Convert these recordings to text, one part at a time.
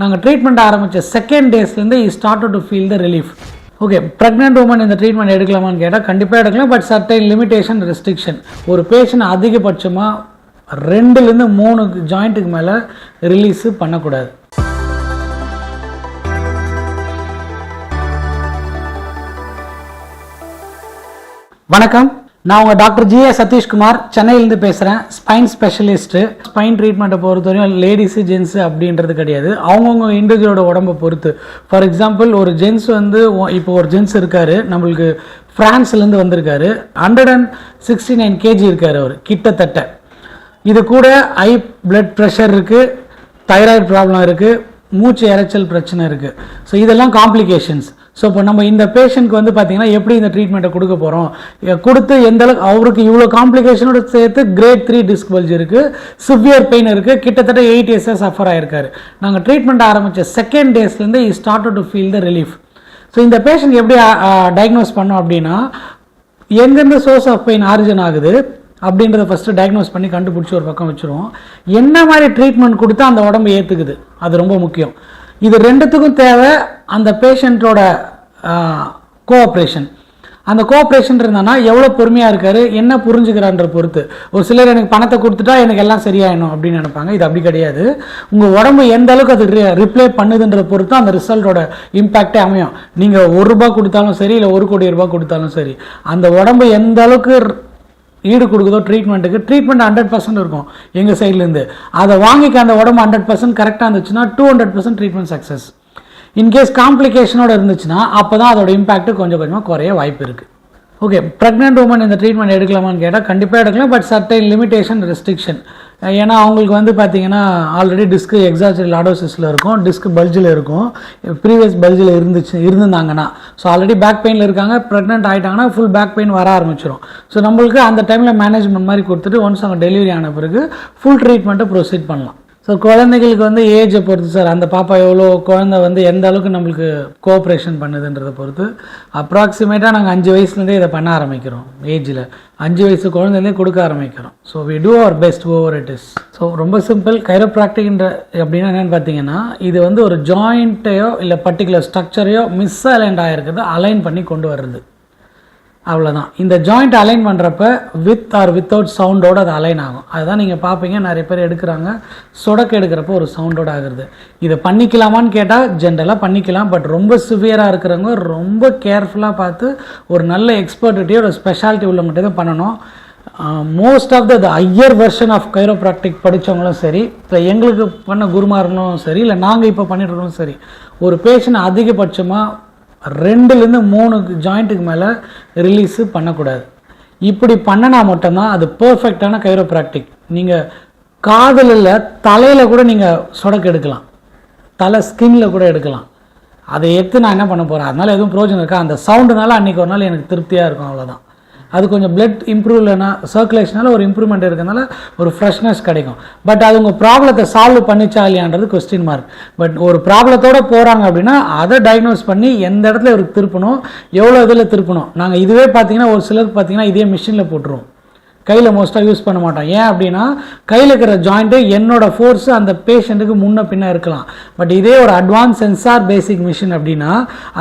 நாங்கள் ட்ரீட்மெண்ட் ஆரம்பித்த செகண்ட் டேஸ்லேருந்து he started to feel the relief. Okay, pregnant woman இந்த ட்ரீட்மெண்ட் எடுக்கலாமான்னு கேட்டால் கண்டிப்பாக எடுக்கலாம். But certain limitation restriction. ஒரு பேஷண்ட் அதிகபட்சமாக 2லேருந்து 3 ஜாயிண்ட்டுக்கு மேலே ரிலீஸு பண்ணக்கூடாது. வணக்கம், நான் உங்கள் டாக்டர் ஜி. சதீஷ்குமார் சென்னையிலேருந்து பேசுகிறேன். Spine specialist. ஸ்பைன் ட்ரீட்மெண்ட்டை பொறுத்தவரையும் லேடிஸு ஜென்ஸு அப்படின்றது கிடையாது. அவங்கவுங்க இண்டிவிஜுவலோட உடம்பை பொறுத்து. ஃபார் எக்ஸாம்பிள், ஒரு ஜென்ஸ் இப்போ ஒரு ஜென்ஸ் இருக்கார், நம்மளுக்கு ஃப்ரான்ஸ்லேருந்து வந்திருக்காரு. 169 kg இருக்கார் அவர் கிட்டத்தட்ட. இது கூட ஹை பிளட் ப்ரெஷர் இருக்குது, தைராய்டு ப்ராப்ளம் இருக்குது, மூச்சு இறைச்சல் பிரச்சனை இருக்குது. ஸோ இதெல்லாம் காம்ப்ளிகேஷன்ஸ். ஸோ இப்போ நம்ம இந்த பேஷண்ட்க்கு பார்த்தீங்கன்னா எப்படி இந்த ட்ரீட்மெண்ட்டை கொடுக்க போகிறோம், கொடுத்து எந்த அளவுக்கு அவருக்கு இவ்வளோ காம்ப்ளிகேஷனோட சேர்த்து கிரேட் 3 டிஸ்க் பல்ஜ் இருக்குது, சிவியர் பெயின் இருக்குது, கிட்டத்தட்ட 8 years சஃபர் ஆகிருக்காரு. நாங்கள் ட்ரீட்மெண்ட் ஆரம்பித்த செகண்ட் டேஸ்லேருந்து he started to feel the relief. So இந்த பேஷண்ட் எப்படி டயக்னோஸ் பண்ணோம் அப்படின்னா, எங்கேருந்து சோர்ஸ் ஆஃப் பெயின் ஆரிஜின் ஆகுது அப்படின்றத ஃபஸ்ட்டு டயக்னோஸ் பண்ணி கண்டுபிடிச்சி ஒரு பக்கம் வச்சுருவோம். என்ன மாதிரி ட்ரீட்மெண்ட் கொடுத்தா அந்த உடம்பு ஏற்றுக்குது, அது ரொம்ப முக்கியம். இது ரெண்டுத்துக்கும் தேவை அந்த பேஷண்ட்டோட கோஆப்ரேஷன். அந்த கோஆப்ரேஷன் இருந்தானா எவ்வளோ பொறுமையாக இருக்காரு, என்ன புரிஞ்சுக்கிறான்ற பொறுத்து. ஒரு சிலர் எனக்கு பணத்தை கொடுத்துட்டா எனக்கு எல்லாம் சரியாயிடும் அப்படின்னு நினைப்பாங்க. இது அப்படி கிடையாது. உங்கள் உடம்பு எந்த அளவுக்கு அது ரிப்ளை பண்ணுதுன்ற பொறுத்து அந்த ரிசல்ட்டோட இம்பேக்டே அமையும். நீங்கள் ₹1 கொடுத்தாலும் சரி, இல்லை ₹1 கோடி கொடுத்தாலும் சரி, அந்த உடம்பு எந்த அளவுக்கு ஈடு கொடுக்குதோ ட்ரீட்மெண்ட் 100% இருக்கும் எங்கள் சைட்லேருந்து. அதை வாங்கிக்க அந்த உடம்பு 100% கரெக்டாக இருந்துச்சுன்னா 200% ட்ரீட்மெண்ட் சக்ஸஸ். இன்கேஸ் காம்ப்ளிகேஷனோட இருந்துச்சுன்னா அப்போ தான் அதோட இம்பாக்ட் கொஞ்சம் கொஞ்சமாக குறைய வாய்ப்பு இருக்குது. ஓகே, ப்ரெக்னென்ட் உமன் இந்த ட்ரீட்மெண்ட் எடுக்கலாமான்னு கேட்டால் கண்டிப்பாக எடுக்கலாம். But certain limitation restriction. ஏன்னா அவங்களுக்கு பார்த்தீங்கன்னா ஆல்ரெடி டிஸ்க்கு எக்ஸாஜரல் லாடோசிஸில் இருக்கும், டிஸ்க் பல்ஜில் இருக்கும், ப்ரீவியஸ் பல்ஜில் இருந்தாங்கன்னா. ஸோ ஆல்ரெடி பேக் பெயினில் இருக்காங்க, ப்ரெக்னென்ட் ஆகிட்டாங்கன்னா ஃபுல் பேக் பெயின் வர ஆரம்பிச்சிடும். ஸோ நம்மளுக்கு அந்த டைமில் மேனேஜ்மெண்ட் மாதிரி கொடுத்துட்டு ஒன்ஸ் அவங்க டெலிவரி ஆன பிறகு ஃபுல் ட்ரீட்மெண்ட்டை ப்ரொசீட் பண்ணலாம். ஸோ குழந்தைகளுக்கு ஏஜை பொறுத்து சார், அந்த பாப்பா எவ்வளோ குழந்தை எந்த அளவுக்கு நம்மளுக்கு கோஆப்ரேஷன் பண்ணுதுன்றதை பொறுத்து அப்ராக்சிமேட்டாக நாங்கள் 5 வயசுலேருந்தே இதை பண்ண ஆரம்பிக்கிறோம். ஏஜில் 5 வயசு குழந்தைலேருந்தே கொடுக்க ஆரம்பிக்கிறோம். So we do our best over it is. So ரொம்ப சிம்பிள். கைரோப்ராக்டிக்ன்ற அப்படின்னா என்னென்னு பார்த்தீங்கன்னா, இது ஒரு ஜாயிண்ட்டையோ இல்லை பர்டிகுலர் ஸ்ட்ரக்சரையோ மிஸ் அலைன்ட் ஆகிருக்கிறது அலைன் பண்ணி கொண்டு வர்றது, அவ்வளோதான். இந்த ஜாயிண்ட் அலைன் பண்ணுறப்ப வித் ஆர் வித்தவுட் சவுண்டோடு அது அலைன் ஆகும். அதுதான் நீங்கள் பார்ப்பீங்க, நிறைய பேர் எடுக்கிறாங்க, சொடக்கு எடுக்கிறப்போ ஒரு சவுண்டோடு ஆகுறது. இதை பண்ணிக்கலாமான்னு கேட்டால் ஜென்ரலாக பண்ணிக்கலாம். பட் ரொம்ப சிவியராக இருக்கிறவங்க ரொம்ப கேர்ஃபுல்லாக பார்த்து ஒரு நல்ல எக்ஸ்பர்ட்டிட்டியோ ஒரு ஸ்பெஷாலிட்டி உள்ளவங்ககிட்ட தான் பண்ணணும். Most of the higher version of chiropractic படித்தவங்களும் சரி, இப்போ எங்களுக்கு பண்ண குருமார்களும் சரி, இல்லை நாங்கள் இப்போ பண்ணிட்டுருக்கோம் சரி, ஒரு பேஷண்ட் அதிகபட்சமாக 2லேருந்து 3 ஜாயிண்ட்டுக்கு மேலே ரிலீஸு பண்ணக்கூடாது. இப்படி பண்ணினா மட்டும்தான் அது பர்ஃபெக்டான கைரோப்ராக்டிக். நீங்கள் காதில் இல்லை, தலையில் கூட நீங்கள் சொடக்கு எடுக்கலாம், தலை ஸ்கின்னில் கூட எடுக்கலாம். அதை எடுத்து நான் என்ன பண்ண போகிறேன், அதனால் எதுவும் பிரோஜனம் இருக்கா? அந்த சவுண்டுனால அன்றைக்கி ஒரு நாள் எனக்கு திருப்தியாக இருக்கும், அவ்வளோதான். அது கொஞ்சம் பிளட் இம்ப்ரூவ் இல்லைன்னா சர்க்குலேஷனால் ஒரு இம்ப்ரூவ்மெண்ட் இருக்கிறதுனால ஒரு ஃப்ரெஷ்னஸ் கிடைக்கும். பட் அது உங்கள் ப்ராப்ளத்தை சால்வ் பண்ணிச்சா இல்லையான்றது கொஸ்டின் மார்க். பட் ஒரு ப்ராப்ளத்தோடு போகிறாங்க அப்படின்னா அதை டயக்னோஸ் பண்ணி எந்த இடத்துல இவருக்கு திருப்பணும், எவ்வளோ இதில் திருப்பணும். நாங்கள் இதுவே பார்த்தீங்கன்னா ஒரு சிலருக்கு பார்த்தீங்கன்னா இதே மிஷினில் போட்டுருவோம், கையில் மோஸ்ட்டாக யூஸ் பண்ண மாட்டோம். ஏன் அப்படின்னா கையில் இருக்கிற ஜாயிண்ட்டு என்னோட ஃபோர்ஸு அந்த பேஷண்ட்டுக்கு முன்ன பின்ன இருக்கலாம். பட் இதே ஒரு அட்வான்ஸ் சென்சார் பேசிக் மிஷின் அப்படின்னா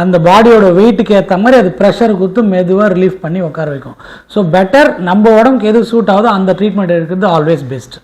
அந்த பாடியோட வெயிட்டுக்கு ஏற்ற மாதிரி அது ப்ரெஷர் கொடுத்து மெதுவாக ரிலீஃப் பண்ணி உட்கார வைக்கும். ஸோ பெட்டர் நம்ம உடம்புக்கு எது சூட் ஆகுதோ அந்த ட்ரீட்மெண்ட் எடுக்கிறது ஆல்வேஸ் பெஸ்ட்.